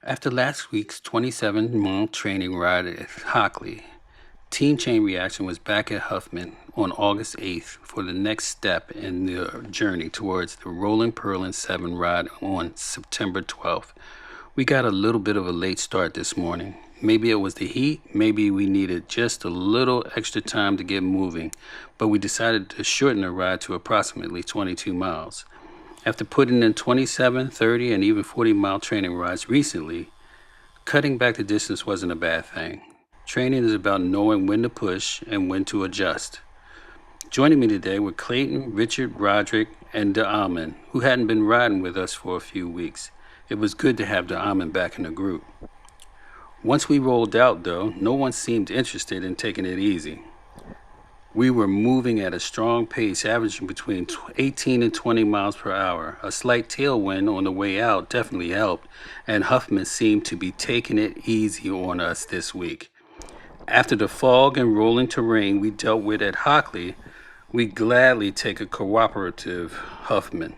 After last week's 27-mile training ride at Hockley, Team Chain Reaction was back at Huffman on August 8th for the next step in the journey towards the Rollin Pearland 7 Ride on September 12th. We got a little bit of a late start this morning. Maybe it was the heat, maybe we needed just a little extra time to get moving, but we decided to shorten the ride to approximately 22 miles. After putting in 27, 30, and even 40-mile training rides recently, cutting back the distance wasn't a bad thing. Training is about knowing when to push and when to adjust. Joining me today were Clayton, Richard, Roderick, and DeAhlmon, who hadn't been riding with us for a few weeks. It was good to have DeAhlmon back in the group. Once we rolled out, though, no one seemed interested in taking it easy. We were moving at a strong pace, averaging between 18 and 20 miles per hour. A slight tailwind on the way out definitely helped, and Huffman seemed to be taking it easy on us this week. After the fog and rolling terrain we dealt with at Hockley, we gladly take a cooperative Huffman.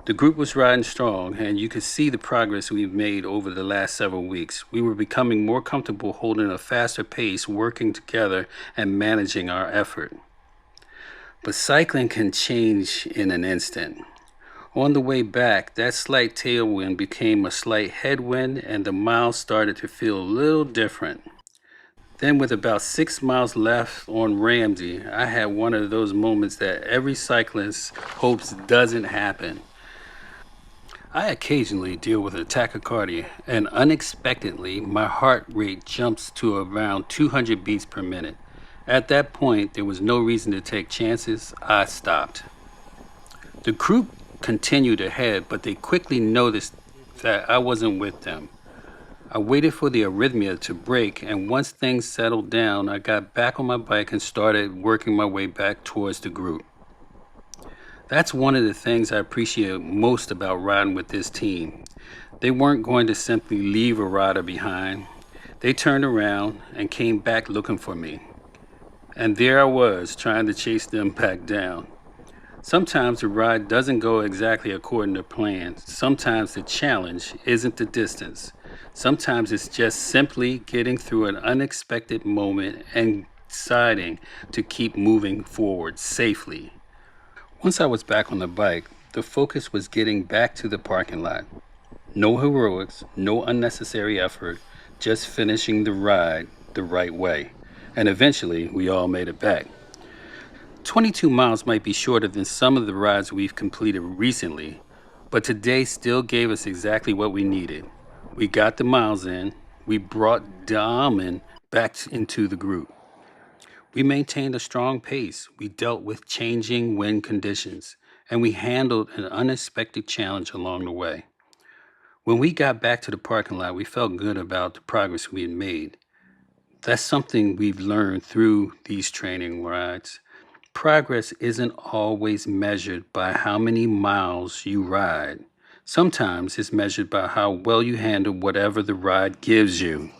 The group was riding strong, and you could see the progress we've made over the last several weeks. We were becoming more comfortable holding a faster pace, working together, and managing our effort. But cycling can change in an instant. On the way back, that slight tailwind became a slight headwind, and the miles started to feel a little different. Then with about 6 miles left on Ramsey, I had one of those moments that every cyclist hopes doesn't happen. I occasionally deal with a tachycardia, and unexpectedly, my heart rate jumps to around 200 beats per minute. At that point, there was no reason to take chances. I stopped. The group continued ahead, but they quickly noticed that I wasn't with them. I waited for the arrhythmia to break, and once things settled down, I got back on my bike and started working my way back towards the group. That's one of the things I appreciate most about riding with this team. They weren't going to simply leave a rider behind. They turned around and came back looking for me. And there I was, trying to chase them back down. Sometimes the ride doesn't go exactly according to plan. Sometimes the challenge isn't the distance. Sometimes it's just simply getting through an unexpected moment and deciding to keep moving forward safely. Once I was back on the bike, the focus was getting back to the parking lot. No heroics, no unnecessary effort, just finishing the ride the right way. And eventually, we all made it back. 22 miles might be shorter than some of the rides we've completed recently, but today still gave us exactly what we needed. We got the miles in, we brought DeAhlmon back into the group. We maintained a strong pace, we dealt with changing wind conditions, and we handled an unexpected challenge along the way. When we got back to the parking lot, we felt good about the progress we had made. That's something we've learned through these training rides. Progress isn't always measured by how many miles you ride. Sometimes it's measured by how well you handle whatever the ride gives you.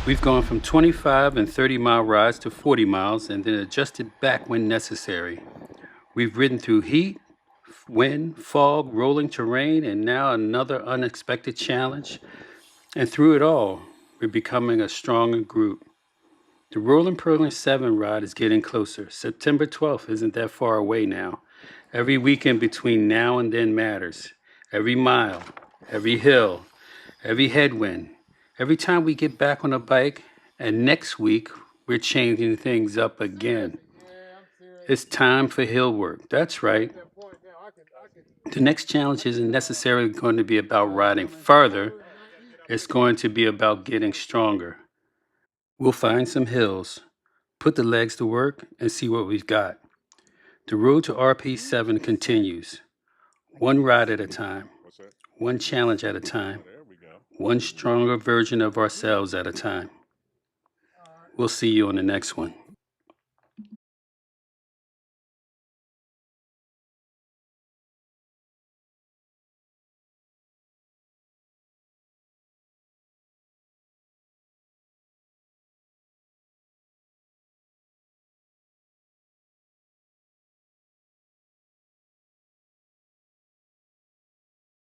We've gone from 25 and 30-mile rides to 40 miles and then adjusted back when necessary. We've ridden through heat, wind, fog, rolling terrain, and now another unexpected challenge. And through it all, we're becoming a stronger group. The Rollin Pearland 7 Ride is getting closer. September 12th isn't that far away now. Every weekend between now and then matters. Every mile, every hill, every headwind. Every time we get back on a bike, and next week we're changing things up again. It's time for hill work. That's right. The next challenge isn't necessarily going to be about riding further. It's going to be about getting stronger. We'll find some hills, put the legs to work, and see what we've got. The road to RP7 continues, one ride at a time, one challenge at a time, one stronger version of ourselves at a time. We'll see you on the next one.